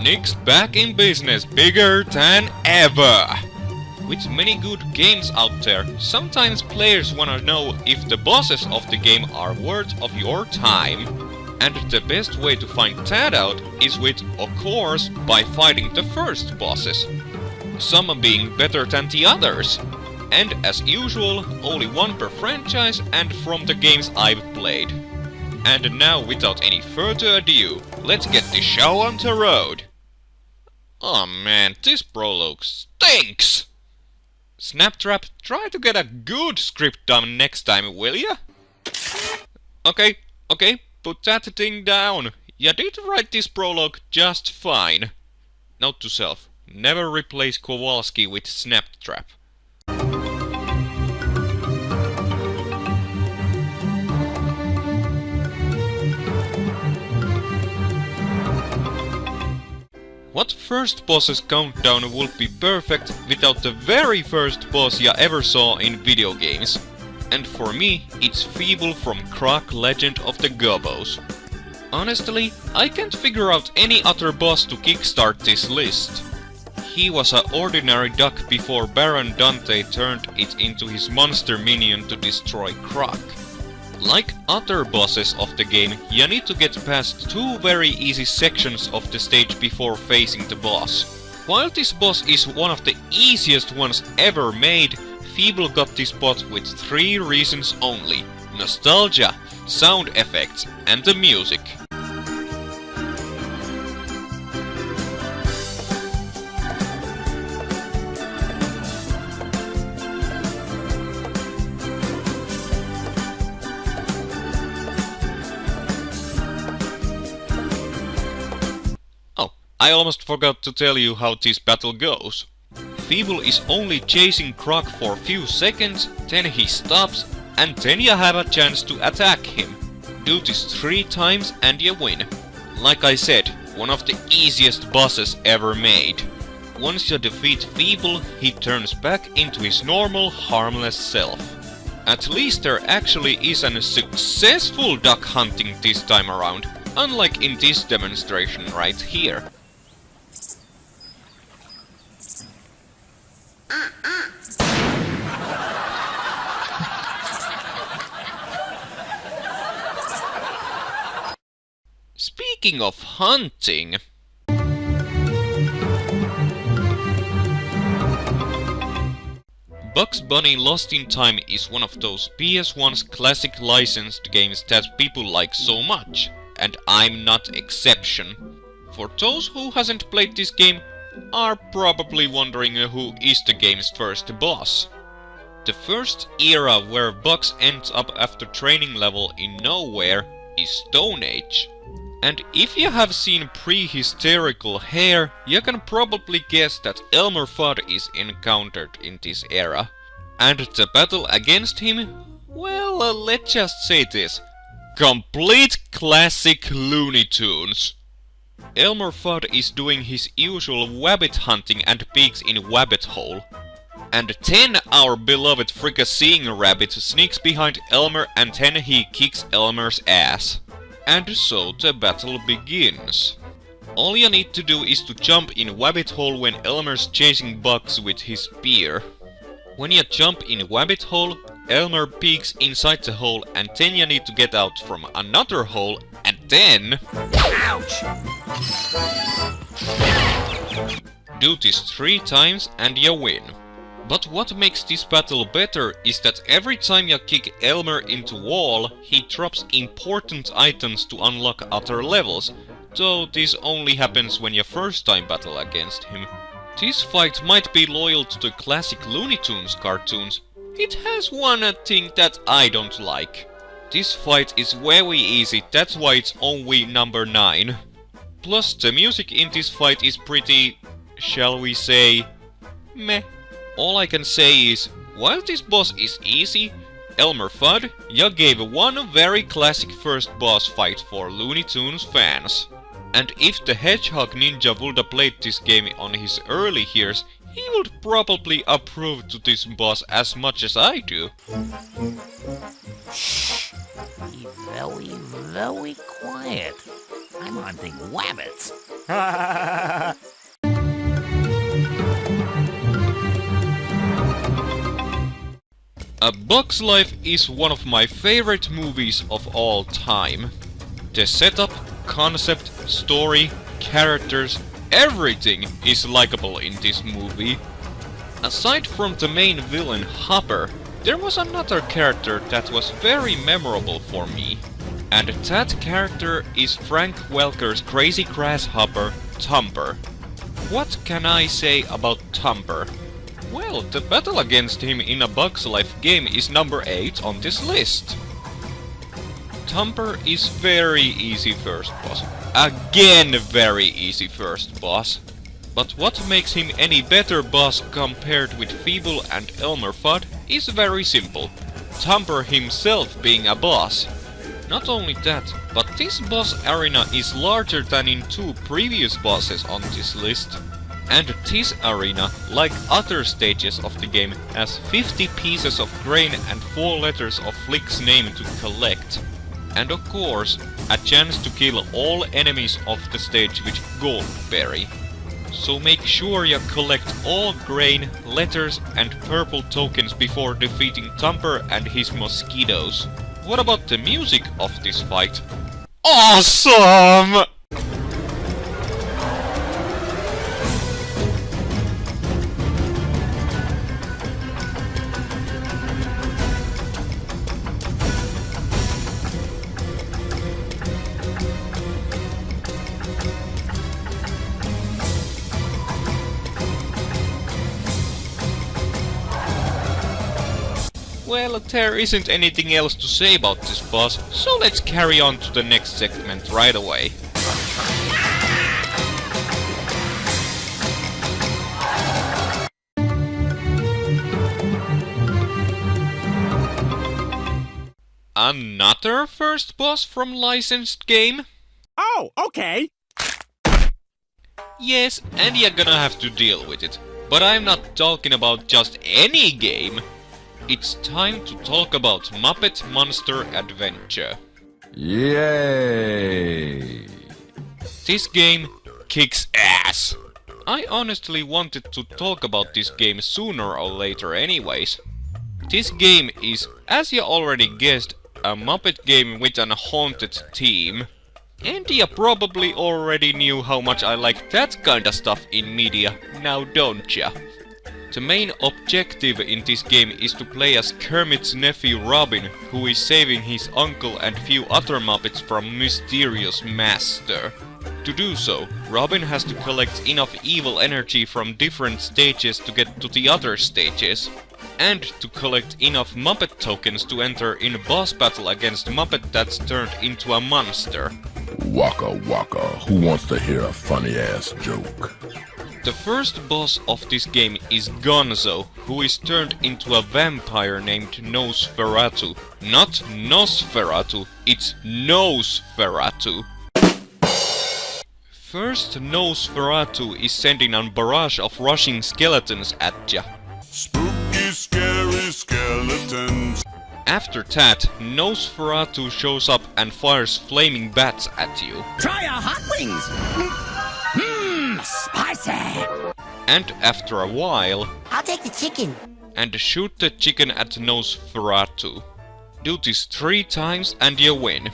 Nick's back in business, bigger than ever! With many good games out there, sometimes players wanna know if the bosses of the game are worth of your time. And the best way to find that out is with, of course, by fighting the first bosses. Some being better than the others. And as usual, only one per franchise and from the games I've played. And now, without any further ado, let's get the show on the road. Oh man, this prologue stinks! Snaptrap, try to get a good script done next time, will ya? Okay, put that thing down. You did write this prologue just fine. Note to self, never replace Kowalski with Snaptrap. What first boss's countdown would be perfect without the very first boss you ever saw in video games? And for me, it's Feeble from Croc Legend of the Gobos. Honestly, I can't figure out any other boss to kickstart this list. He was an ordinary duck before Baron Dante turned it into his monster minion to destroy Croc. Like other bosses of the game, you need to get past two very easy sections of the stage before facing the boss. While this boss is one of the easiest ones ever made, Feeble got this boss with 3 reasons only: nostalgia, sound effects, and the music. I almost forgot to tell you how this battle goes. Feeble is only chasing Croc for a few seconds, then he stops, and then you have a chance to attack him. Do this 3 times and you win. Like I said, one of the easiest bosses ever made. Once you defeat Feeble, he turns back into his normal, harmless self. At least there actually is a successful duck hunting this time around, unlike in this demonstration right here. Speaking of hunting... Bugs Bunny Lost in Time is one of those PS1's classic licensed games that people like so much, and I'm not exception. For those who hasn't played this game, are probably wondering who is the game's first boss. The first era where Bugs ends up after training level in nowhere is Stone Age. And if you have seen pre-hysterical hair, you can probably guess that Elmer Fudd is encountered in this era. And the battle against him? Well, let's just say this. Complete classic Looney Tunes. Elmer Fudd is doing his usual wabbit hunting and peeks in Wabbit Hole. And then our beloved fricasseeing rabbit sneaks behind Elmer and then he kicks Elmer's ass. And so the battle begins. All you need to do is to jump in Wabbit Hole when Elmer's chasing Bugs with his spear. When you jump in Wabbit Hole, Elmer peeks inside the hole and then you need to get out from another hole and then... Ouch! Do this 3 times and you win. But what makes this battle better is that every time you kick Elmer into wall, he drops important items to unlock other levels, though this only happens when you first time battle against him. This fight might be loyal to the classic Looney Tunes cartoons. It has one thing that I don't like. This fight is very easy, that's why it's only number 9. Plus the music in this fight is pretty, shall we say, meh. All I can say is, while this boss is easy, Elmer Fudd, you gave one very classic first boss fight for Looney Tunes fans. And if the Hedgehog Ninja would have played this game on his early years, he would probably approve to this boss as much as I do. Shh! Be very, very quiet. I'm hunting wabbits. Bug's Life is one of my favorite movies of all time. The setup, concept, story, characters, everything is likable in this movie. Aside from the main villain Hopper, there was another character that was very memorable for me. And that character is Frank Welker's crazy grasshopper, Thumper. What can I say about Thumper? Well, the battle against him in a Bug's Life game is number 8 on this list. Thumper is very easy first boss. Again very easy first boss. But what makes him any better boss compared with Feeble and Elmer Fudd is very simple. Thumper himself being a boss. Not only that, but this boss arena is larger than in 2 previous bosses on this list. And this arena, like other stages of the game, has 50 pieces of grain and 4 letters of Flick's name to collect. And of course, a chance to kill all enemies of the stage with Goldberry. So make sure you collect all grain, letters and purple tokens before defeating Thumper and his mosquitoes. What about the music of this fight? Awesome! Well, there isn't anything else to say about this boss, so let's carry on to the next segment right away. Another first boss from licensed game? Oh, okay. Yes, and you're gonna have to deal with it. But I'm not talking about just any game. It's time to talk about Muppet Monster Adventure. Yay! This game kicks ass. I honestly wanted to talk about this game sooner or later anyways. This game is, as you already guessed, a Muppet game with an haunted theme. And you probably already knew how much I like that kinda stuff in media, now don't ya? The main objective in this game is to play as Kermit's nephew Robin, who is saving his uncle and few other Muppets from mysterious master. To do so, Robin has to collect enough evil energy from different stages to get to the other stages. And to collect enough Muppet tokens to enter in a boss battle against Muppet that's turned into a monster. Waka waka, who wants to hear a funny ass joke? The first boss of this game is Gonzo, who is turned into a vampire named Nosferatu. Not Nosferatu, it's Nosferatu. First, Nosferatu is sending a barrage of rushing skeletons at ya. Spooky, scary skeletons. After that, Nosferatu shows up and fires flaming bats at you. Try a hot wings. Spicy. And after a while, I'll take the chicken. and shoot the chicken at Nosferatu. Do this 3 times and you win.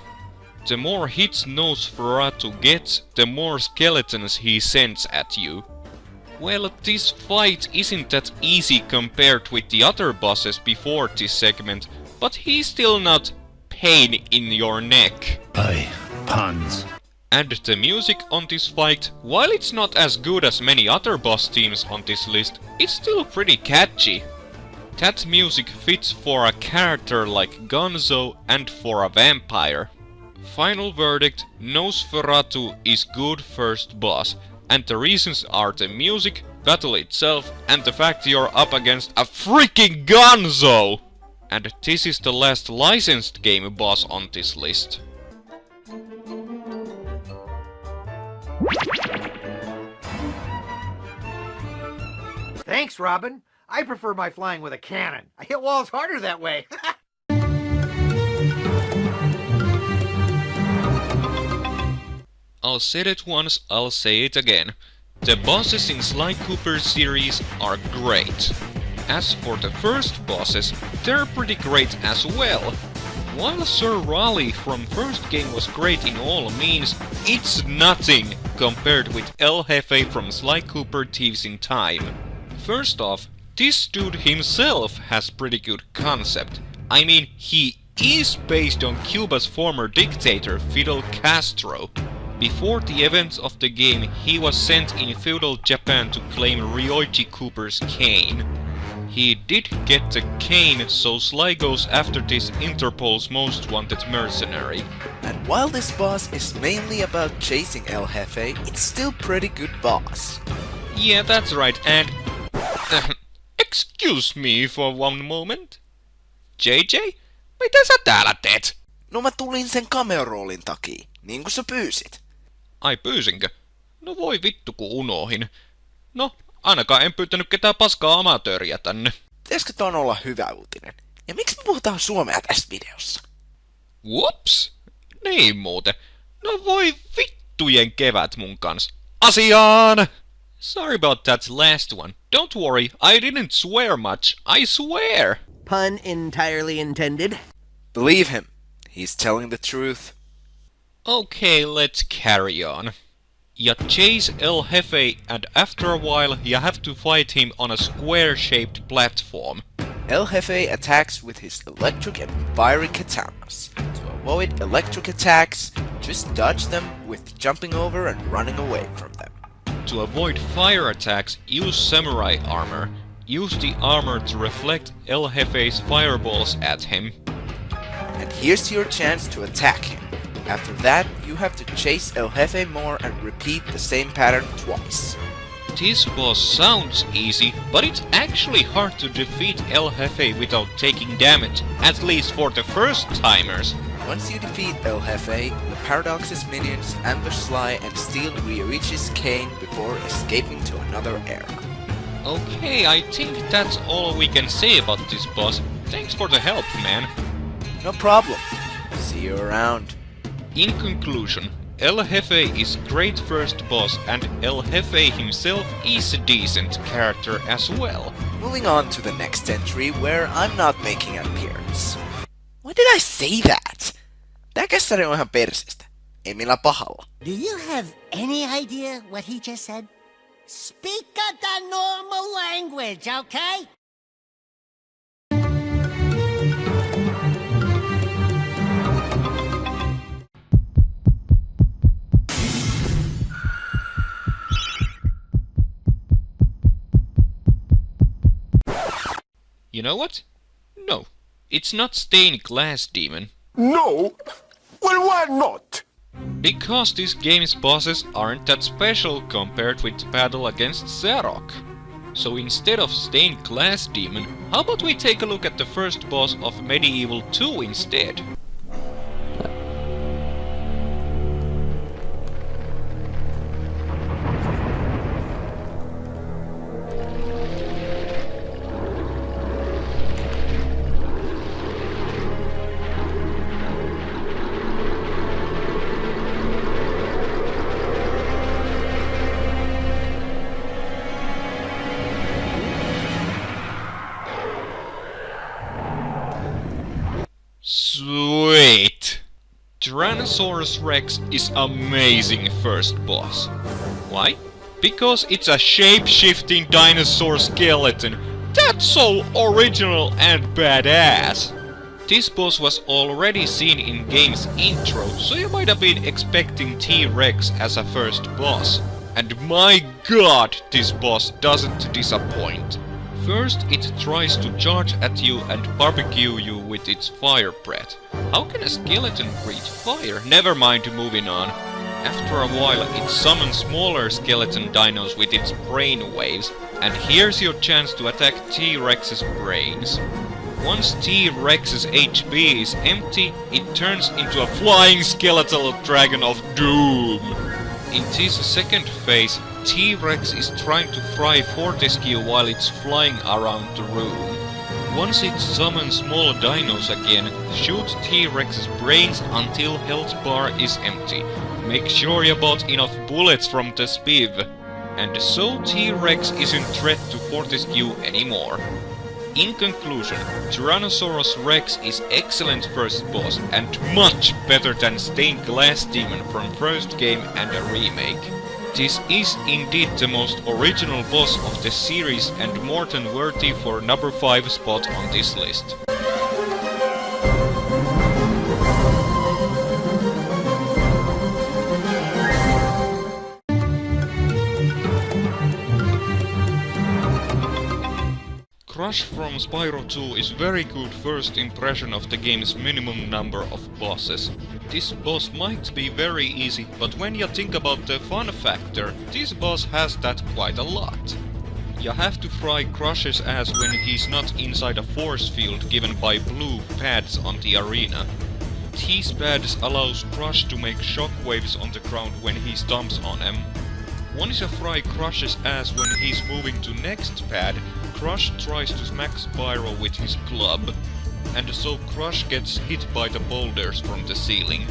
The more hits Nosferatu gets, the more skeletons he sends at you. Well, this fight isn't that easy compared with the other bosses before this segment, but he's still not pain in your neck. Aye, puns. And the music on this fight, while it's not as good as many other boss themes on this list, it's still pretty catchy. That music fits for a character like Gonzo and for a vampire. Final verdict, Nosferatu is good first boss, and the reasons are the music, battle itself, and the fact you're up against a freaking Gonzo! And this is the last licensed game boss on this list. Thanks, Robin. I prefer my flying with a cannon. I hit walls harder that way. I'll say it once, I'll say it again. The bosses in Sly Cooper's series are great. As for the first bosses, they're pretty great as well. While Sir Raleigh from first game was great in all means, it's nothing compared with El Jefe from Sly Cooper Thieves in Time. First off, this dude himself has pretty good concept. I mean, he is based on Cuba's former dictator Fidel Castro. Before the events of the game, he was sent in feudal Japan to claim Ryoichi Cooper's cane. He did get the cane, so Sly goes after this Interpol's most wanted mercenary. And while this boss is mainly about chasing El Jefe, it's still pretty good boss. Yeah, that's right, and... excuse me for one moment. JJ? Mitä sä täällä teet? No mä tulin sen cameo-roolin takia, niin kuin sä pyysit. Ai pyysinkö? No voi vittu kun unohin. No, ainakaan en pyytänyt ketään paskaa amatööriä tänne. Pitäisikö ton olla hyvä uutinen? Ja miksi me puhutaan suomea tässä videossa? Whoops! Niin muuten. No voi vittujen kevät mun kans. Asiaan! Sorry about that last one. Don't worry, I didn't swear much, I swear! Pun entirely intended. Believe him, he's telling the truth. Okay, let's carry on. You chase El Jefe and after a while you have to fight him on a square-shaped platform. El Jefe attacks with his electric and fiery katanas. To avoid electric attacks, just dodge them with jumping over and running away from them. To avoid fire attacks, use samurai armor. Use the armor to reflect El Jefe's fireballs at him. And here's your chance to attack him. After that, you have to chase El Jefe more and repeat the same pattern twice. This boss sounds easy, but it's actually hard to defeat El Jefe without taking damage, at least for the first-timers. Once you defeat El Jefe, the Paradox's minions ambush Sly and steal Ryoichi's cane before escaping to another era. Okay, I think that's all we can say about this boss. Thanks for the help, man. No problem. See you around. In conclusion, El Jefe is great first boss and El Jefe himself is a decent character as well. Moving on to the next entry where I'm not making an appearance. Why did I say that? Tää kässäri on ihan persistä. Ei millään pahalla. Do you have any idea what he just said? Speak the normal language, okay? You know what? No, it's not Stained Glass Demon. No? Well, why not? Because this game's bosses aren't that special compared with the battle against Zarok. So instead of Stained Glass Demon, how about we take a look at the first boss of Medieval 2 instead? Sweet! Tyrannosaurus Rex is amazing first boss. Why? Because it's a shape-shifting dinosaur skeleton. That's so original and badass! This boss was already seen in game's intro, so you might have been expecting T-Rex as a first boss. And my god, this boss doesn't disappoint. First, it tries to charge at you and barbecue you with its fire breath. How can a skeleton breathe fire? Never mind, moving on. After a while, it summons smaller skeleton dinos with its brain waves, and here's your chance to attack T-Rex's brains. Once T-Rex's HP is empty, it turns into a flying skeletal dragon of doom. In this second phase, T-Rex is trying to fry Fortescue while it's flying around the room. Once it summons small dinos again, shoot T-Rex's brains until health bar is empty. Make sure you bought enough bullets from the spiv. And so T-Rex isn't threat to Fortescue anymore. In conclusion, Tyrannosaurus Rex is excellent first boss and much better than Stained Glass Demon from first game and a remake. This is indeed the most original boss of the series and more than worthy for number 5 spot on this list. Crush from Spyro 2 is very good first impression of the game's minimum number of bosses. This boss might be very easy, but when you think about the fun factor, this boss has that quite a lot. You have to fry Crush's ass when he's not inside a force field given by blue pads on the arena. These pads allows Crush to make shockwaves on the ground when he stomps on them. Once you fry Crush's ass when he's moving to next pad, Crush tries to smack Spyro with his club, and so Crush gets hit by the boulders from the ceiling.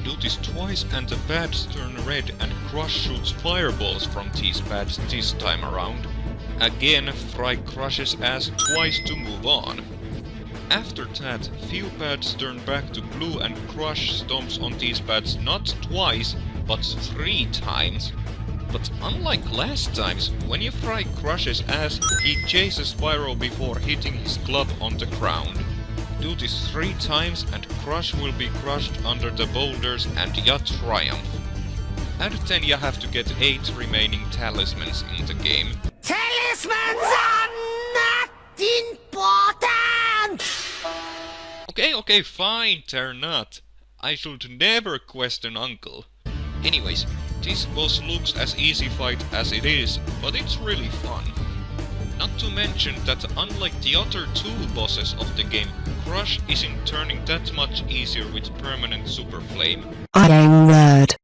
Do this twice and the pads turn red and Crush shoots fireballs from these pads this time around. Again, fry Crush's ass twice to move on. After that, few pads turn back to blue and Crush stomps on these pads not twice, but 3 times. But unlike last times, when you fry Crush's ass, he chases Spyro before hitting his club on the ground. Do this 3 times and Crush will be crushed under the boulders and you triumph. And then you have to get 8 remaining talismans in the game. Talismans are not important! Okay, fine, they're not. I should never question Uncle. Anyways, this boss looks as easy fight as it is, but it's really fun. Not to mention that unlike the other 2 bosses of the game, Crush isn't turning that much easier with permanent Super Flame. I am nerd.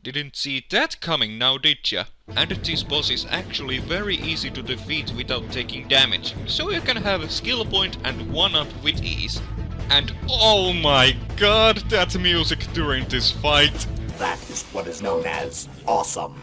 Didn't see that coming now, did ya? And this boss is actually very easy to defeat without taking damage, so you can have a skill point and 1-up with ease. And oh my god, that music during this fight! That is what is known as awesome.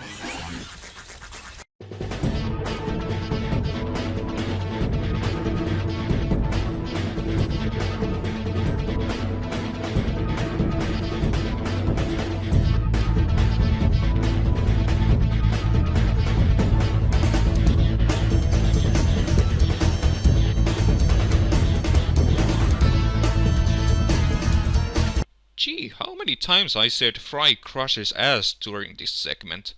Gee, how many times I said fry Crush's ass during this segment?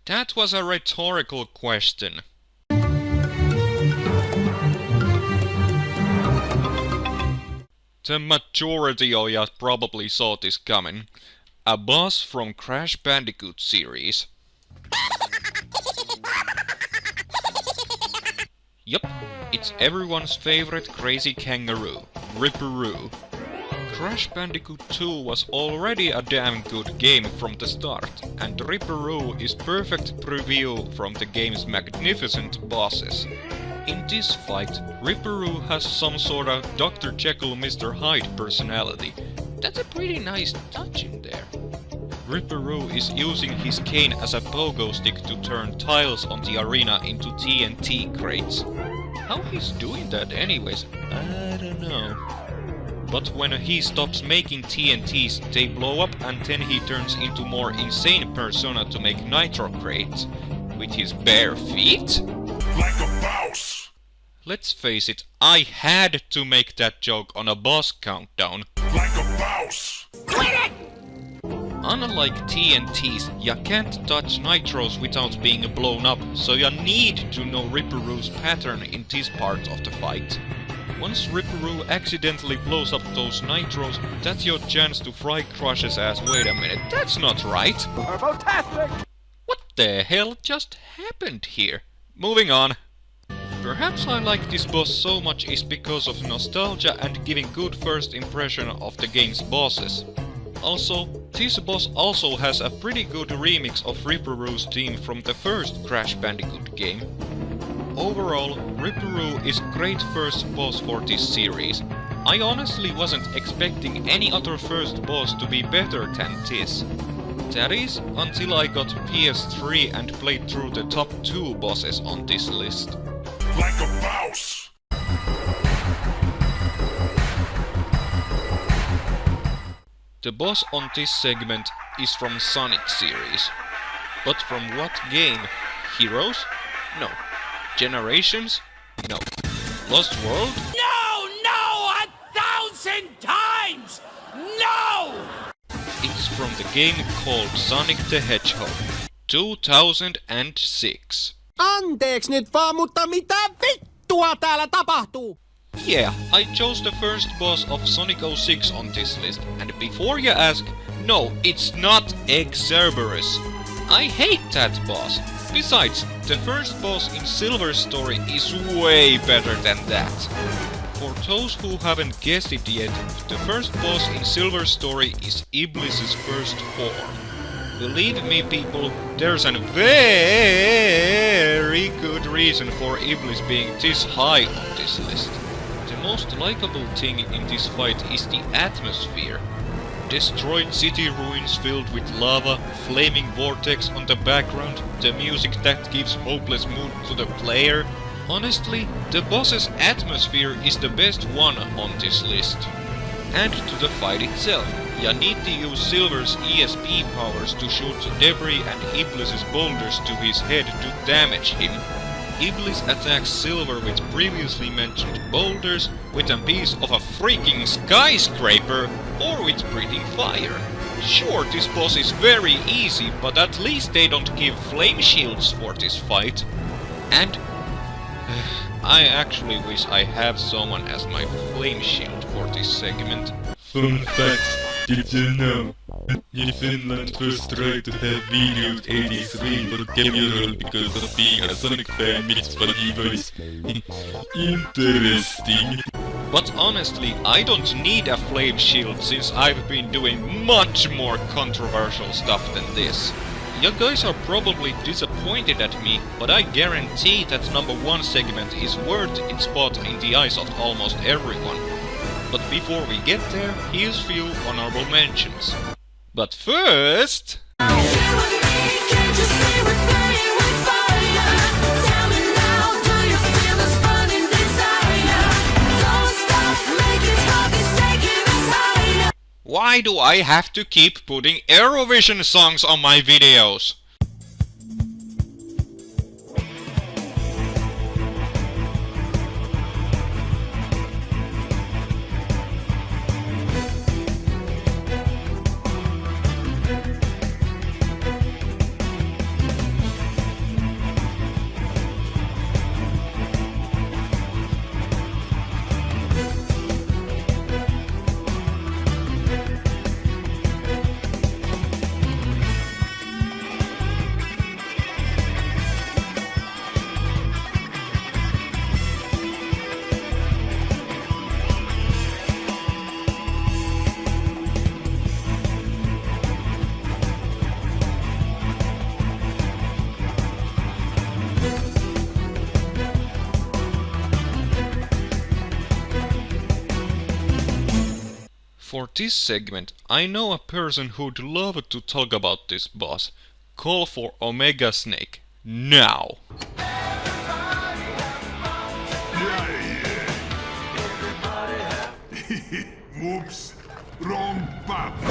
That was a rhetorical question. The majority of you probably saw this coming. A boss from Crash Bandicoot series. Yup, it's everyone's favorite crazy kangaroo, Ripperoo. Crash Bandicoot 2 was already a damn good game from the start, and Ripperoo is perfect preview from the game's magnificent bosses. In this fight, Ripperoo has some sorta Dr. Jekyll Mr. Hyde personality. That's a pretty nice touch in there. Ripperoo is using his cane as a pogo stick to turn tiles on the arena into TNT crates. How he's doing that anyways, I don't know. But when he stops making TNTs, they blow up and then he turns into more insane persona to make nitro crates. With his bare feet? Like a mouse. Let's face it, I had to make that joke on a boss countdown. Like a mouse. Unlike TNTs, you can't touch nitros without being blown up, so you need to know Ripperoo's pattern in this part of the fight. Once Ripperoo accidentally blows up those nitros, that's your chance to fry Crush's ass. Wait a minute, that's not right! Turbotastic! What the hell just happened here? Moving on. Perhaps I like this boss so much is because of nostalgia and giving good first impression of the game's bosses. Also, this boss also has a pretty good remix of Ripperoo's theme from the first Crash Bandicoot game. Overall, Ripperoo is great first boss for this series. I honestly wasn't expecting any other first boss to be better than this. That is, until I got PS3 and played through the top 2 bosses on this list. Like a mouse. The boss on this segment is from Sonic series. But from what game? Heroes? No. Generations? No. Lost World? No! 1,000 times! No! It's from the game called Sonic the Hedgehog. 2006. Anteeksi nyt vaan, mutta mitä vittua täällä tapahtuu? Yeah, I chose the first boss of Sonic 06 on this list. And before you ask, no, it's not Cerberus. I hate that boss. Besides, the first boss in Silver Story is way better than that. For those who haven't guessed it yet, the first boss in Silver Story is Iblis's first form. Believe me people, there's a very good reason for Iblis being this high on this list. The most likable thing in this fight is the atmosphere. Destroyed city ruins filled with lava, flaming vortex on the background, the music that gives hopeless mood to the player. Honestly, the boss's atmosphere is the best one on this list. And to the fight itself, you need to use Silver's ESP powers to shoot debris and Iblis's boulders to his head to damage him. Iblis attacks Silver with previously mentioned boulders, with a piece of a freaking skyscraper, or with breathing fire. Sure, this boss is very easy, but at least they don't give flame shields for this fight. And I actually wish I have someone as my flame shield for this segment. Fun fact, did you know that Nifinland first tried to have videos 83 for Cameo because of being a Sonic fan mixed funny voice? Interesting. But honestly, I don't need a flame shield since I've been doing much more controversial stuff than this. You guys are probably disappointed at me, but I guarantee that number 1 segment is worth its spot in the eyes of almost everyone. But before we get there, here's few honorable mentions. But first... Why do I have to keep putting Eurovision songs on my videos? For this segment, I know a person who'd love to talk about this boss. Call for Omega Snake. Now! Whoops. Wrong button.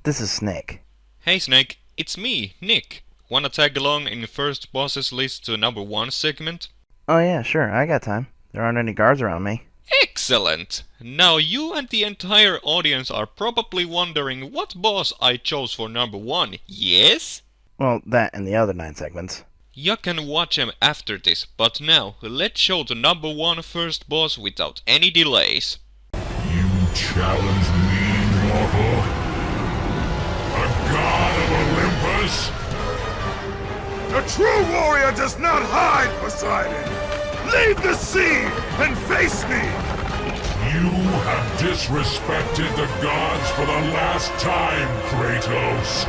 This is Snake. Hey Snake, it's me, Nick. Wanna tag along in first bosses list to number 1 segment? Oh yeah, sure, I got time. There aren't any guards around me. Excellent! Now you and the entire audience are probably wondering what boss I chose for number 1, yes? Well, that and the other 9 segments. You can watch them after this, but now let's show the number 1 first boss without any delays. You challenge me, mortal? A god of Olympus? A true warrior does not hide, Poseidon! Leave the sea and face me! You have disrespected the gods for the last time, Kratos!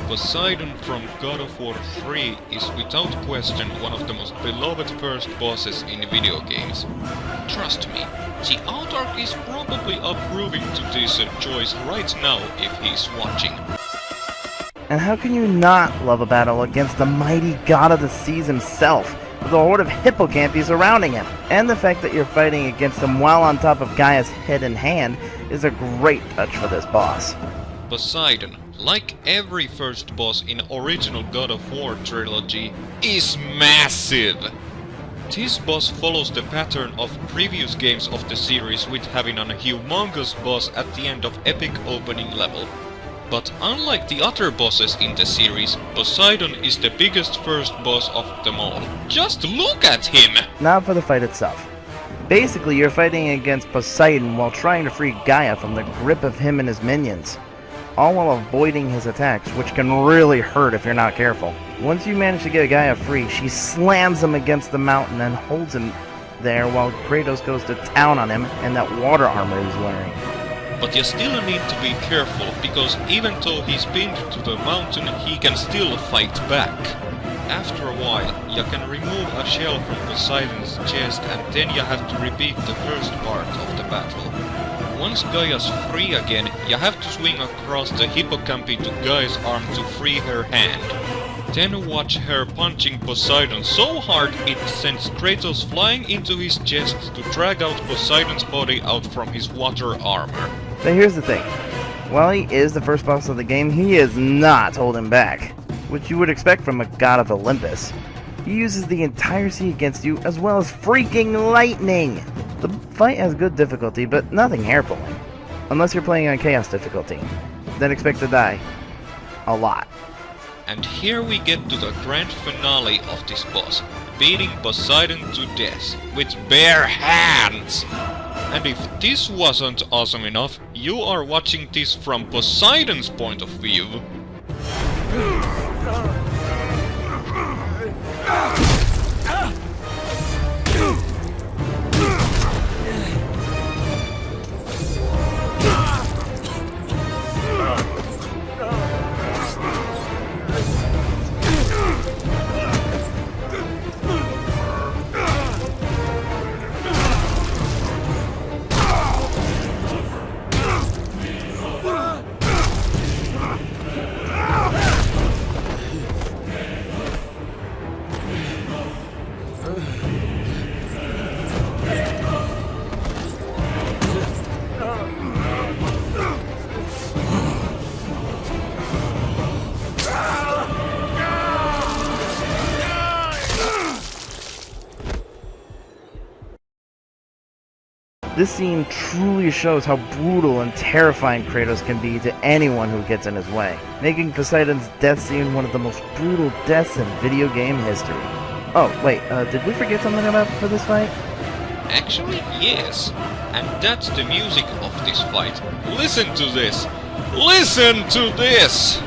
But Poseidon from God of War 3 is without question one of the most beloved first bosses in video games. Trust me, the author is probably approving to this choice right now if he's watching. And how can you not love a battle against the mighty god of the seas himself, with a horde of hippocampy surrounding him? And the fact that you're fighting against him while on top of Gaia's head and hand is a great touch for this boss. Poseidon, like every first boss in original God of War trilogy, is massive! This boss follows the pattern of previous games of the series with having a humongous boss at the end of epic opening level. But unlike the other bosses in the series, Poseidon is the biggest first boss of them all. Just look at him! Now for the fight itself. Basically, you're fighting against Poseidon while trying to free Gaia from the grip of him and his minions, all while avoiding his attacks, which can really hurt if you're not careful. Once you manage to get Gaia free, she slams him against the mountain and holds him there while Kratos goes to town on him and that water armor he's wearing. But you still need to be careful, because even though he's pinned to the mountain, he can still fight back. After a while, you can remove a shell from Poseidon's chest and then you have to repeat the first part of the battle. Once Gaia's free again, you have to swing across the hippocampy to Gaia's arm to free her hand. Then watch her punching Poseidon so hard it sends Kratos flying into his chest to drag out Poseidon's body out from his water armor. But here's the thing. While he is the first boss of the game, he is not holding back, which you would expect from a god of Olympus. He uses the entire sea against you, as well as freaking lightning! The fight has good difficulty, but nothing hair-pulling. Unless you're playing on Chaos difficulty. Then expect to die. A lot. And here we get to the grand finale of this boss, beating Poseidon to death with bare hands! And if this wasn't awesome enough, you are watching this from Poseidon's point of view. This scene truly shows how brutal and terrifying Kratos can be to anyone who gets in his way, making Poseidon's death scene one of the most brutal deaths in video game history. Oh, wait, did we forget something about for this fight? Actually, yes. And that's the music of this fight. Listen to this! Listen to this!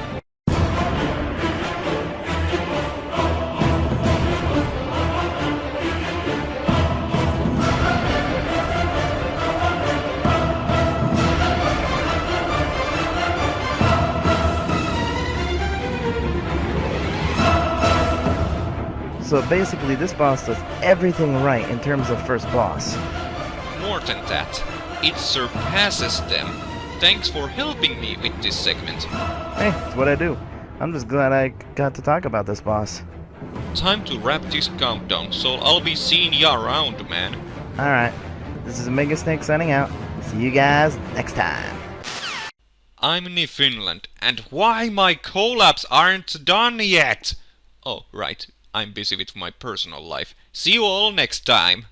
So basically, this boss does everything right in terms of first boss. More than that, it surpasses them. Thanks for helping me with this segment. Hey, it's what I do. I'm just glad I got to talk about this boss. Time to wrap this countdown, so I'll be seeing ya around, man. Alright, this is Omega Snake signing out. See you guys next time. I'm nifinland, and why my collabs aren't done yet? Oh, right. I'm busy with my personal life. See you all next time!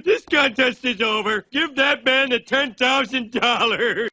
This contest is over. Give that man the $10,000.